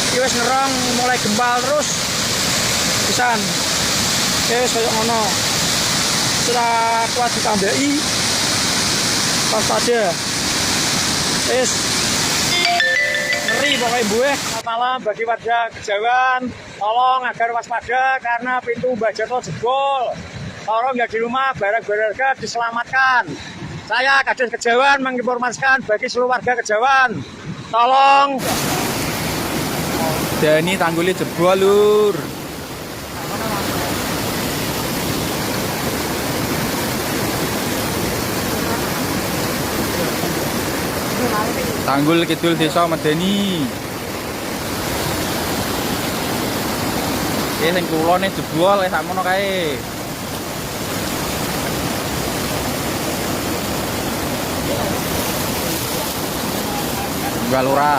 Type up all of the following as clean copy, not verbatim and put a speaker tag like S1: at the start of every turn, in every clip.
S1: Iki wis ngerong mulai gembal terus pisan. Wis koyo ngono. Sudah kuat ditambahi. Waspada. Wis ngeri pokoknya bueh. Selamat malam bagi warga Kejawan. Tolong agar waspada karena pintu Mbah Joto jebol. Tolong ya di rumah barang-barang diselamatkan. Saya Kades Kejawan menginformasikan bagi seluruh warga Kejawan. Tolong.
S2: Dan ini tanggulnya jebol, Lur. Tanggul Kidul Desa Medeni. Sing kulone jebol sakmono kae. Tunggal ora.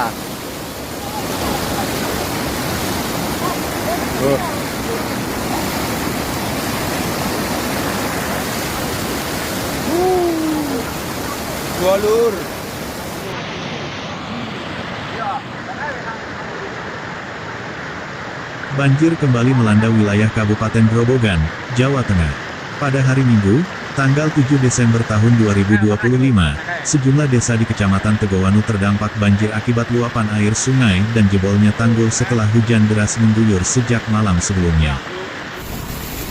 S2: Dua Lur.
S3: Banjir kembali melanda wilayah Kabupaten Grobogan, Jawa Tengah. Pada hari Minggu, tanggal 7 Desember tahun 2025, sejumlah desa di Kecamatan Tegowanu terdampak banjir akibat luapan air sungai dan jebolnya tanggul setelah hujan deras mengguyur sejak malam sebelumnya.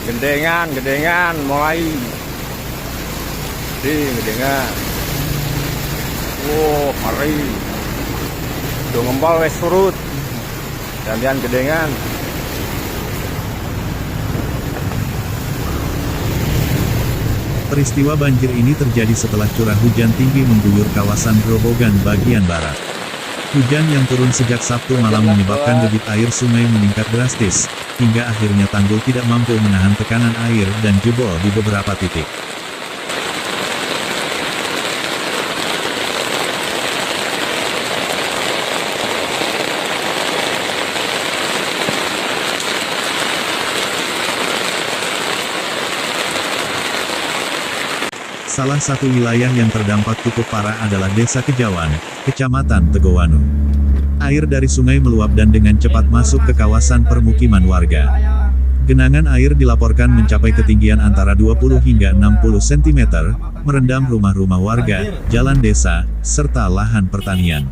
S1: Gendengan mulai. Gendengan. Wow, mari. Do ngempol wis surut. Gantian gendengan.
S3: Peristiwa banjir ini terjadi setelah curah hujan tinggi mengguyur kawasan Grobogan bagian barat. Hujan yang turun sejak Sabtu malam menyebabkan debit air sungai meningkat drastis, hingga akhirnya tanggul tidak mampu menahan tekanan air dan jebol di beberapa titik. Salah satu wilayah yang terdampak cukup parah adalah Desa Kejawan, Kecamatan Tegowanu. Air dari sungai meluap dan dengan cepat masuk ke kawasan permukiman warga. Genangan air dilaporkan mencapai ketinggian antara 20 hingga 60 cm, merendam rumah-rumah warga, jalan desa, serta lahan pertanian.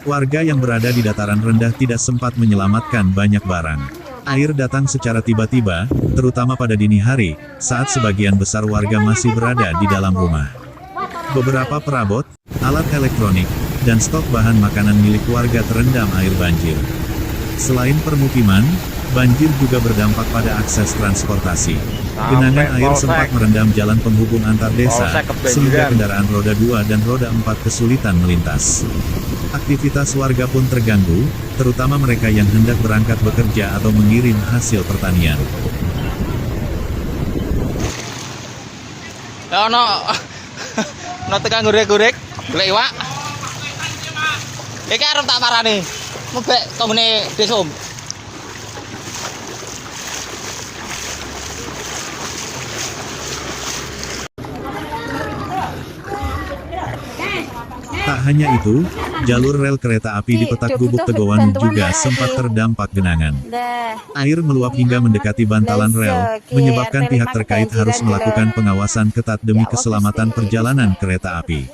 S3: Warga yang berada di dataran rendah tidak sempat menyelamatkan banyak barang. Air datang secara tiba-tiba, terutama pada dini hari, saat sebagian besar warga masih berada di dalam rumah. Beberapa perabot, alat elektronik, dan stok bahan makanan milik warga terendam air banjir. Selain permukiman, banjir juga berdampak pada akses transportasi. Genangan air sempat merendam jalan penghubung antar desa, sehingga kendaraan roda 2 dan roda 4 kesulitan melintas. Aktivitas warga pun terganggu, terutama mereka yang hendak berangkat bekerja atau mengirim hasil pertanian.
S2: No tekan gurek-gurek, golek iwak. Iki arep tak parani. Mebek komune Desum.
S3: Tak hanya itu, jalur rel kereta api di Petak Gubuk Tegowanu juga sempat terdampak genangan. Air meluap hingga mendekati bantalan rel, menyebabkan pihak terkait harus melakukan pengawasan ketat demi keselamatan perjalanan kereta api.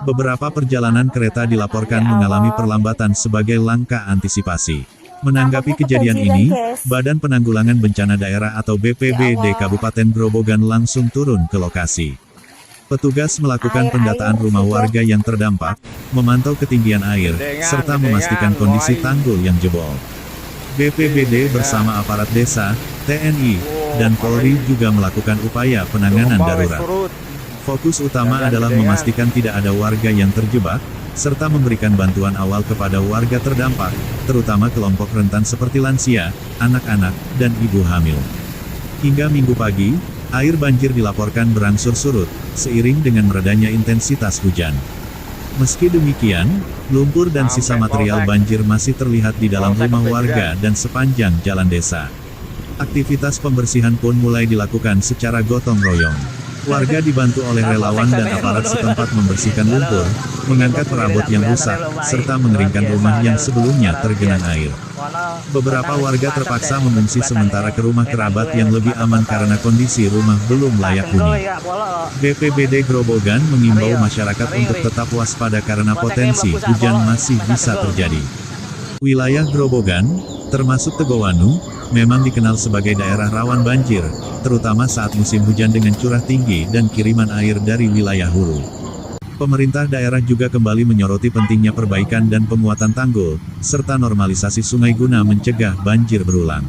S3: Beberapa perjalanan kereta dilaporkan mengalami perlambatan sebagai langkah antisipasi. Menanggapi kejadian ini, Badan Penanggulangan Bencana Daerah atau BPBD Kabupaten Grobogan langsung turun ke lokasi. Petugas melakukan pendataan rumah warga yang terdampak, memantau ketinggian air, serta memastikan kondisi tanggul yang jebol. BPBD bersama aparat desa, TNI, dan Polri juga melakukan upaya penanganan darurat. Fokus utama adalah memastikan tidak ada warga yang terjebak, serta memberikan bantuan awal kepada warga terdampak, terutama kelompok rentan seperti lansia, anak-anak, dan ibu hamil. Hingga Minggu pagi, air banjir dilaporkan berangsur surut, seiring dengan meredanya intensitas hujan. Meski demikian, lumpur dan sisa material banjir masih terlihat di dalam rumah warga dan sepanjang jalan desa. Aktivitas pembersihan pun mulai dilakukan secara gotong royong. Warga dibantu oleh relawan dan aparat setempat membersihkan lumpur, mengangkat perabot yang rusak, serta mengeringkan rumah yang sebelumnya tergenang air. Beberapa warga terpaksa mengungsi sementara ke rumah kerabat yang lebih aman karena kondisi rumah belum layak huni. BPBD Grobogan mengimbau masyarakat untuk tetap waspada karena potensi hujan masih bisa terjadi. Wilayah Grobogan, termasuk Tegowanu, memang dikenal sebagai daerah rawan banjir, terutama saat musim hujan dengan curah tinggi dan kiriman air dari wilayah hulu. Pemerintah daerah juga kembali menyoroti pentingnya perbaikan dan penguatan tanggul, serta normalisasi sungai guna mencegah banjir berulang.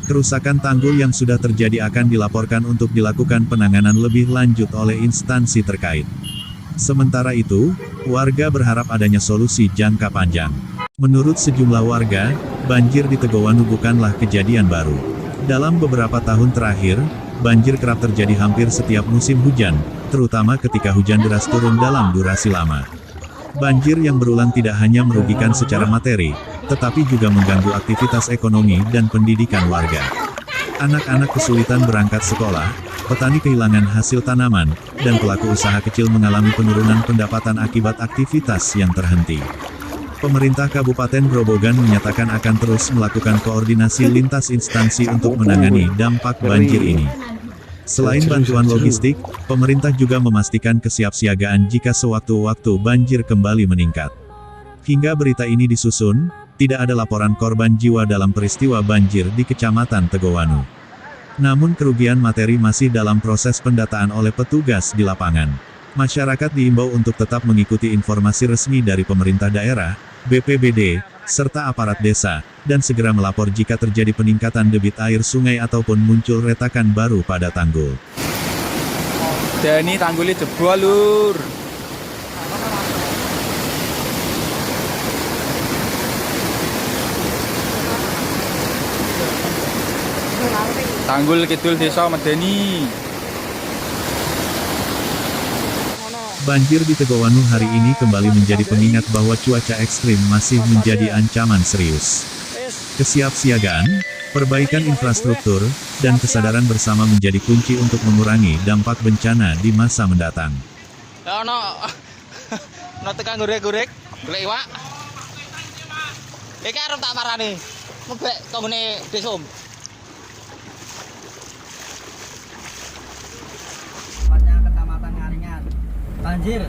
S3: Kerusakan tanggul yang sudah terjadi akan dilaporkan untuk dilakukan penanganan lebih lanjut oleh instansi terkait. Sementara itu, warga berharap adanya solusi jangka panjang. Menurut sejumlah warga, banjir di Tegowanu bukanlah kejadian baru. Dalam beberapa tahun terakhir, banjir kerap terjadi hampir setiap musim hujan, terutama ketika hujan deras turun dalam durasi lama. Banjir yang berulang tidak hanya merugikan secara materi, tetapi juga mengganggu aktivitas ekonomi dan pendidikan warga. Anak-anak kesulitan berangkat sekolah, petani kehilangan hasil tanaman, dan pelaku usaha kecil mengalami penurunan pendapatan akibat aktivitas yang terhenti. Pemerintah Kabupaten Grobogan menyatakan akan terus melakukan koordinasi lintas instansi untuk menangani dampak banjir ini. Selain bantuan logistik, pemerintah juga memastikan kesiapsiagaan jika sewaktu-waktu banjir kembali meningkat. Hingga berita ini disusun, tidak ada laporan korban jiwa dalam peristiwa banjir di Kecamatan Tegowanu. Namun kerugian materi masih dalam proses pendataan oleh petugas di lapangan. Masyarakat diimbau untuk tetap mengikuti informasi resmi dari pemerintah daerah, BPBD, serta aparat desa, dan segera melapor jika terjadi peningkatan debit air sungai ataupun muncul retakan baru pada tanggul.
S2: Dani tanggulnya jebol, Lur. Tanggul kidul desa Medeni.
S3: Banjir di Tegowanu hari ini kembali menjadi pengingat bahwa cuaca ekstrim masih menjadi ancaman serius. Kesiapsiagaan, perbaikan infrastruktur, dan kesadaran bersama menjadi kunci untuk mengurangi dampak bencana di masa mendatang.
S2: Ono tekan gurek-gurek, golek iwak. Iki arep tak parani. Mebek tanggune Desum.
S4: Kecamatan Ngaringan. Banjir